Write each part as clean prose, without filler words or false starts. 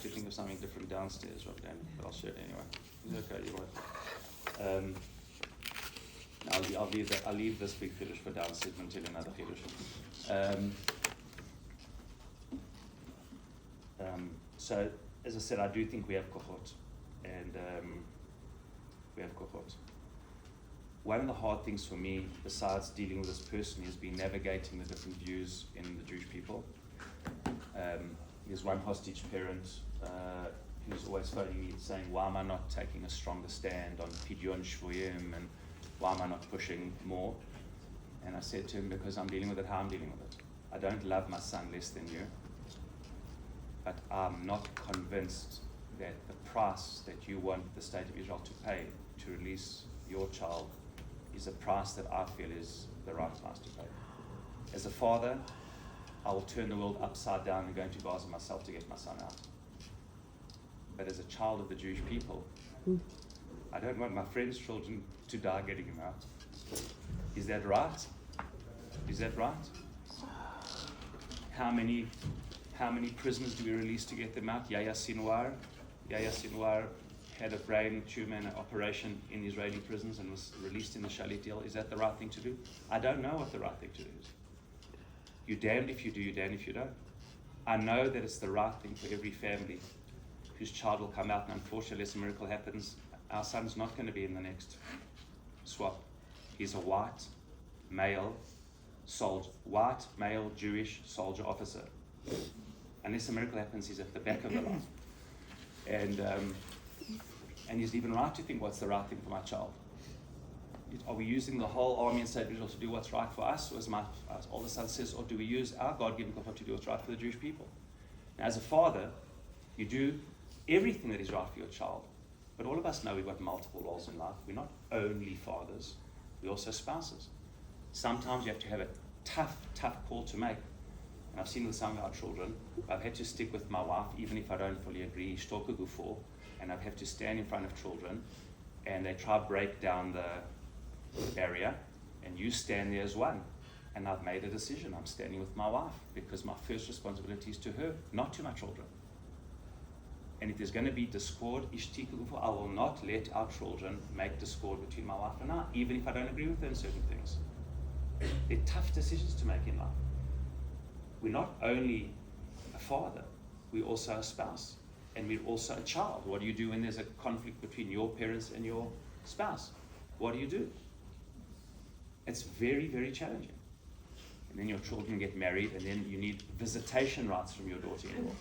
to think of something different downstairs, Rob Dan, but I'll share it anyway. It's okay, you're right. I'll leave this big chiddush for downstairs and tell you another chiddush. So, as I said, I do think we have kohot, and we have kohot. One of the hard things for me, besides dealing with this person, has been navigating the different views in the Jewish people. There's one hostage parent who's always phoning me saying, why am I not taking a stronger stand on Pidyon Shvuyim, and why am I not pushing more? And I said to him, because I'm dealing with it how I'm dealing with it. I don't love my son less than you, but I'm not convinced that the price that you want the state of Israel to pay to release your child is a price that I feel is the right price to pay. As a father, I will turn the world upside down and go into Gaza myself to get my son out. But as a child of the Jewish people, I don't want my friends' children to die getting him out. Is that right? Is that right? How many prisoners do we release to get them out? Yahya Sinwar had a brain tumor and an operation in Israeli prisons and was released in the Shalit deal. Is that the right thing to do? I don't know what the right thing to do is. You're damned if you do, you're damned if you don't. I know that it's the right thing for every family whose child will come out, and unfortunately, unless a miracle happens, our son's not going to be in the next swap. He's a white, male Jewish soldier officer. Unless a miracle happens, he's at the back of the line. And he's even right to think what's the right thing for my child. Are we using the whole army and state of Israel to do what's right for us, or as my older son says, or do we use our God-given kohot to do what's right for the Jewish people? Now, as a father, you do everything that is right for your child. But all of us know we've got multiple roles in life. We're not only fathers, we're also spouses. Sometimes you have to have a tough call to make. And I've seen with some of our children, I've had to stick with my wife, even if I don't fully agree, and I've had to stand in front of children, and they try to break down the barrier, and you stand there as one. And I've made a decision. I'm standing with my wife, because my first responsibility is to her, not to my children. And if there's going to be discord, I will not let our children make discord between my wife and I, even if I don't agree with her in certain things. They're tough decisions to make in life. We're not only a father, we're also a spouse, and we're also a child. What do you do when there's a conflict between your parents and your spouse? What do you do? It's very, very challenging. And then your children get married, and then you need visitation rights from your daughter-in-law.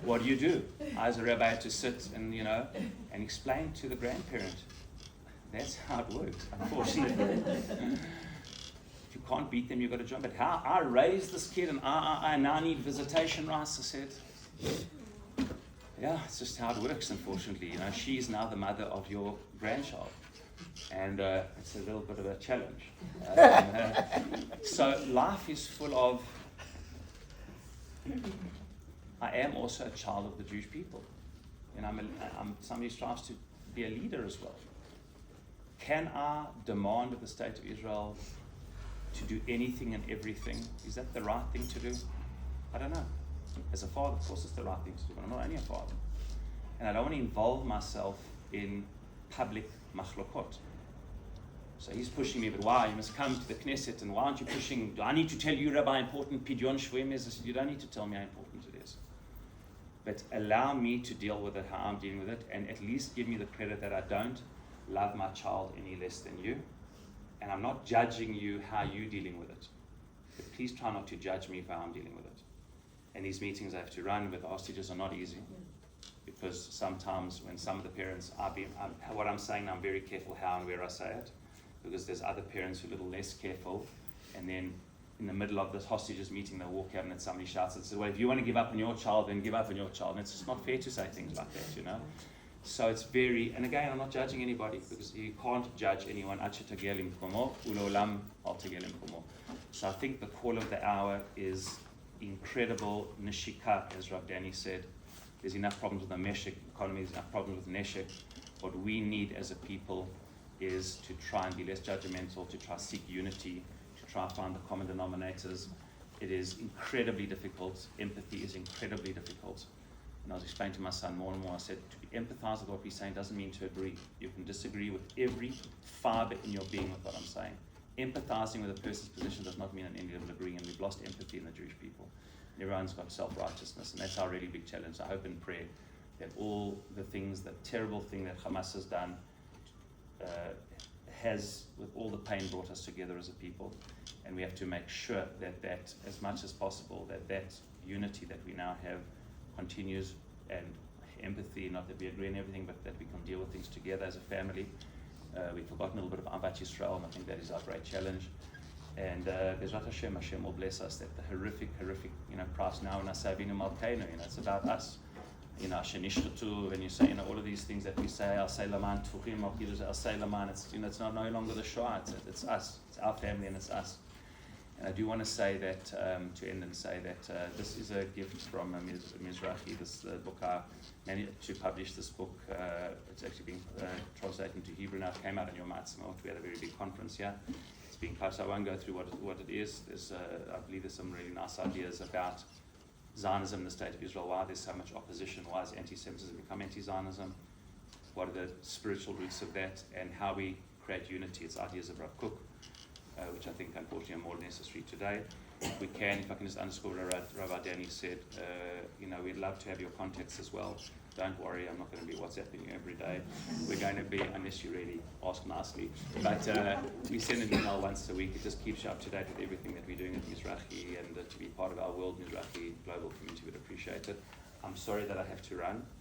What do you do? I, as a rabbi, had to sit and explain to the grandparent. That's how it works, unfortunately. If you can't beat them, you've got to jump. But how I raised this kid, and I now need visitation rights. I said, yeah, it's just how it works, unfortunately. She's now the mother of your grandchild. And it's a little bit of a challenge. So life is full of... I am also a child of the Jewish people. And I'm somebody who strives to be a leader as well. Can I demand of the state of Israel to do anything and everything? Is that the right thing to do? I don't know. As a father, of course, it's the right thing to do, but I'm not only a father. And I don't want to involve myself in public machlokot. So he's pushing me, but why? You must come to the Knesset, and why aren't you pushing? Do I need to tell you, Rabbi, how important Pidyon Shvuyim is? I said, you don't need to tell me how important it is. But allow me to deal with it how I'm dealing with it, and at least give me the credit that I don't love my child any less than you. And I'm not judging you how you're dealing with it. But please try not to judge me for how I'm dealing with it. And these meetings I have to run with the hostages are not easy. Because sometimes when some of the parents, what I'm saying, I'm very careful how and where I say it. Because there's other parents who are a little less careful. And then in the middle of this hostages meeting, they'll walk out and then somebody shouts and says, well, if you want to give up on your child, then give up on your child. And it's just not fair to say things like that, So it's very, and again, I'm not judging anybody, because you can't judge anyone. So I think the call of the hour is incredible nishika, as Rav Danny said. There's enough problems with the Meshek economy, there's enough problems with Neshek. What we need as a people is to try and be less judgmental, to try to seek unity, to try and find the common denominators, It is incredibly difficult. Empathy is incredibly difficult. And I was explaining to my son more and more, I said, to empathize with what we're saying doesn't mean to agree. You can disagree with every fiber in your being with what I'm saying. Empathizing with a person's position does not mean an end level agreeing, and we've lost empathy in the Jewish people. Everyone's got self-righteousness, and that's our really big challenge. I hope in prayer that all the things, the terrible thing that Hamas has done, has, with all the pain, brought us together as a people. And we have to make sure that as much as possible, that unity that we now have continues, and empathy, not that we agree on everything, but that we can deal with things together as a family. We've forgotten a little bit of Avat Yisrael, and I think that is our great challenge. And Bezrat Hashem will bless us, that the horrific, price now, when I say Avinu Malkeinu, it's about us. Shenishchatu, when you say, all of these things that we say, I'll say Laman Tfuchim, I'll say Laman, it's not no longer the Shoah, it's us, it's our family, and it's us. And I do want to say that, to end and say that this is a gift from Mizrahi, this book. I managed to publish this book. It's actually been translated into Hebrew now. It came out in your Matzmot. We had a very big conference here. It's been published. I won't go through what it is. I believe there's some really nice ideas about Zionism in the state of Israel, why there's so much opposition, why has anti-Semitism become anti-Zionism, what are the spiritual roots of that, and how we create unity. It's ideas of Rav Kook, which I think unfortunately are more necessary today. If we can, if I can just underscore what Rabbi Danny said, we'd love to have your contacts as well. Don't worry, I'm not going to be WhatsApping you every day. We're going to be, unless you really ask nicely, but we send an email once a week. It just keeps you up to date with everything that we're doing at Mizrahi, and to be part of our World Mizrahi global community would appreciate it. I'm sorry that I have to run.